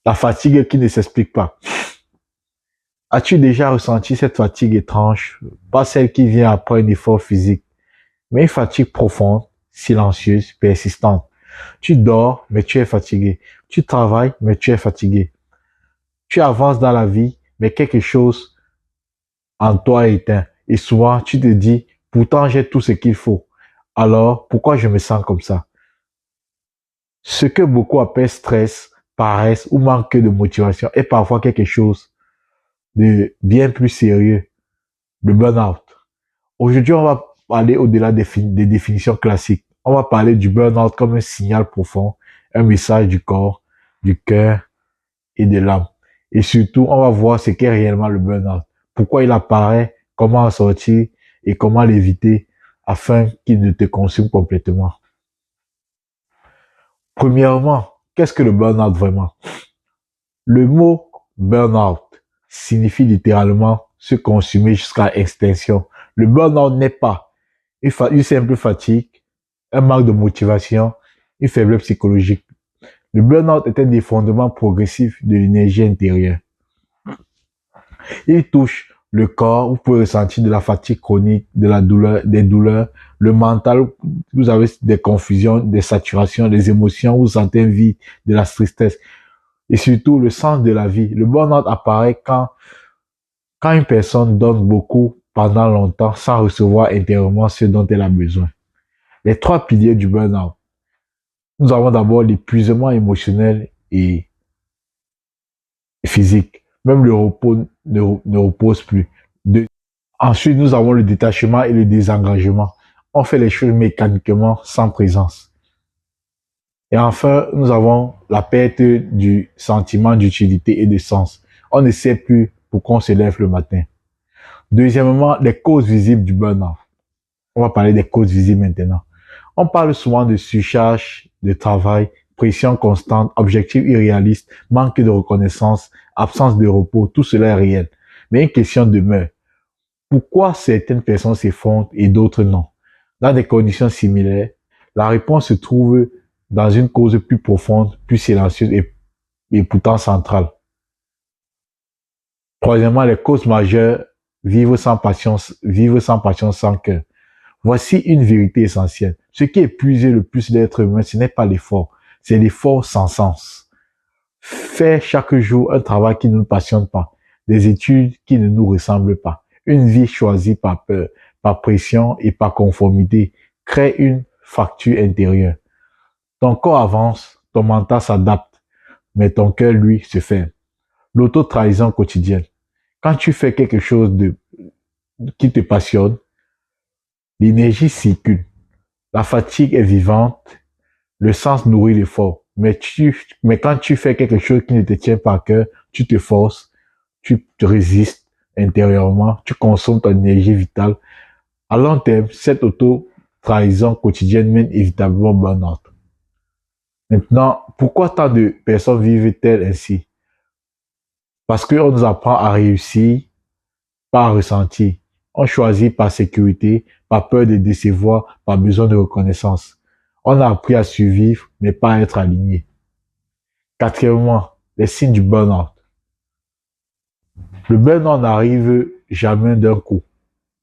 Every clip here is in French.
La fatigue qui ne s'explique pas. As-tu déjà ressenti cette fatigue étrange, pas celle qui vient après un effort physique, mais une fatigue profonde, silencieuse, persistante? Tu dors, mais tu es fatigué. Tu travailles, mais tu es fatigué. Tu avances dans la vie, mais quelque chose en toi est éteint. Et souvent, tu te dis, pourtant j'ai tout ce qu'il faut. Alors, pourquoi je me sens comme ça? Ce que beaucoup appellent stress, paresse ou manque de motivation est parfois quelque chose de bien plus sérieux, le burn-out. Aujourd'hui, on va aller au-delà des définitions classiques. On va parler du burn-out comme un signal profond, un message du corps, du cœur et de l'âme. Et surtout, on va voir ce qu'est réellement le burn-out, pourquoi il apparaît, comment en sortir et comment l'éviter afin qu'il ne te consume complètement. Premièrement, qu'est-ce que le burn-out vraiment? Le mot burn-out signifie littéralement se consumer jusqu'à extinction. Le burn-out n'est pas une simple fatigue, un manque de motivation, une faiblesse psychologique. Le burn-out est un effondrement progressif de l'énergie intérieure. Il touche le corps, vous pouvez ressentir de la fatigue chronique, de la douleur, des douleurs, le mental, vous avez des confusions, des saturations, des émotions, vous sentez un vide, de la tristesse. Et surtout, le sens de la vie. Le burn-out apparaît quand une personne donne beaucoup pendant longtemps sans recevoir intérieurement ce dont elle a besoin. Les trois piliers du burn-out. Nous avons d'abord l'épuisement émotionnel et physique. Même le repos ne repose plus. Ensuite, nous avons le détachement et le désengagement. On fait les choses mécaniquement sans présence. Et enfin, nous avons la perte du sentiment d'utilité et de sens. On ne sait plus pourquoi on se lève le matin. Deuxièmement, les causes visibles du burn-out. On va parler des causes visibles maintenant. On parle souvent de surcharge de travail, pression constante, objectifs irréalistes, manque de reconnaissance, absence de repos, tout cela est réel. Mais une question demeure. Pourquoi certaines personnes s'effondrent et d'autres non? Dans des conditions similaires, la réponse se trouve dans une cause plus profonde, plus silencieuse et pourtant centrale. Troisièmement, les causes majeures, vivre sans passion, sans cœur. Voici une vérité essentielle. Ce qui épuise le plus l'être humain, ce n'est pas l'effort, c'est l'effort sans sens. Faire chaque jour un travail qui ne nous passionne pas, des études qui ne nous ressemblent pas, une vie choisie par peur, par pression et par conformité, crée une fracture intérieure. Ton corps avance, ton mental s'adapte, mais ton cœur, lui, se ferme. L'auto-trahison quotidienne. Quand tu fais quelque chose qui te passionne, l'énergie circule. La fatigue est vivante, le sens nourrit l'effort. Mais quand tu fais quelque chose qui ne te tient pas à cœur, tu te forces, tu te résistes intérieurement, tu consommes ton énergie vitale. À long terme, cette auto-trahison quotidienne mène évitablement au burn-out. Maintenant, pourquoi tant de personnes vivent-elles ainsi? Parce qu'on nous apprend à réussir, pas à ressentir. On choisit par sécurité, par peur de décevoir, par besoin de reconnaissance. On a appris à survivre, mais pas à être aligné. Quatrièmement, les signes du burn-out. Le burn-out n'arrive jamais d'un coup.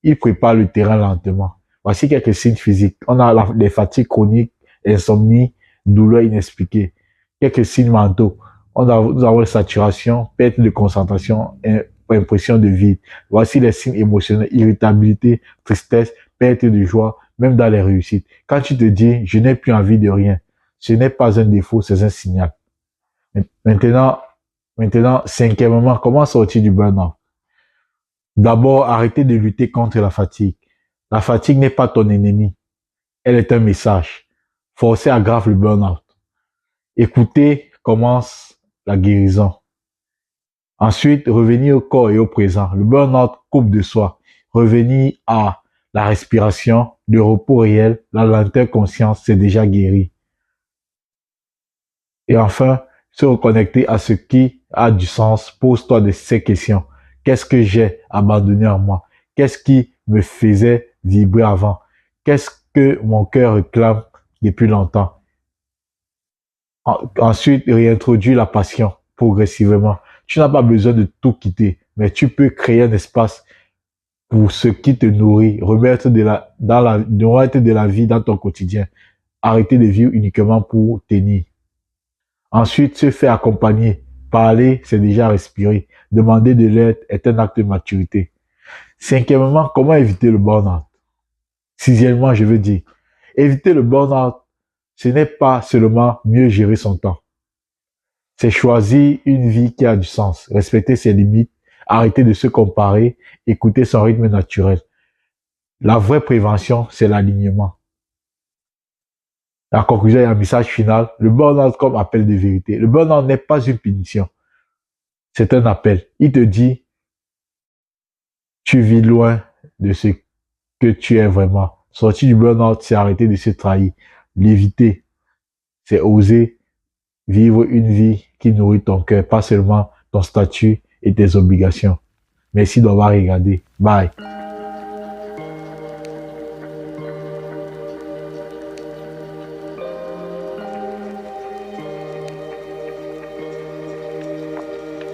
Il prépare le terrain lentement. Voici quelques signes physiques. On a les fatigues chroniques, insomnie, douleur inexpliquée. Quelques signes mentaux. Nous avons la saturation, perte de concentration, impression de vide. Voici les signes émotionnels, irritabilité, tristesse, perte de joie, même dans les réussites. Quand tu te dis, je n'ai plus envie de rien, ce n'est pas un défaut, c'est un signal. Maintenant, cinquièmement, comment sortir du burn-out? D'abord, arrêtez de lutter contre la fatigue. La fatigue n'est pas ton ennemi. Elle est un message. Forcer aggrave le burn-out. Écouter commence la guérison. Ensuite, revenir au corps et au présent. Le burn-out coupe de soi. Revenir à la respiration, le repos réel, la lenteur consciente, c'est déjà guéri. Et enfin, se reconnecter à ce qui a du sens. Pose-toi ces questions. Qu'est-ce que j'ai abandonné en moi? Qu'est-ce qui me faisait vibrer avant? Qu'est-ce que mon cœur réclame depuis longtemps? Ensuite, réintroduire la passion. progressivement. Tu n'as pas besoin de tout quitter, mais tu peux créer un espace pour ce qui te nourrit, remettre de la vie dans ton quotidien. Arrêter de vivre uniquement pour tenir. Ensuite, se faire accompagner. Parler, c'est déjà respirer. Demander de l'aide est un acte de maturité. Cinquièmement, comment éviter le burn-out? Sixièmement, je veux dire, éviter le burn-out, ce n'est pas seulement mieux gérer son temps. C'est choisir une vie qui a du sens, respecter ses limites, arrêter de se comparer, écouter son rythme naturel. La vraie prévention, c'est l'alignement. La conclusion et un message final, le burn-out comme appel de vérité. Le burn-out n'est pas une punition, c'est un appel. Il te dit, tu vis loin de ce que tu es vraiment. Sortir du burn-out, c'est arrêter de se trahir. L'éviter, c'est oser vivre une vie qui nourrit ton cœur, pas seulement ton statut et tes obligations. Merci d'avoir regardé. Bye.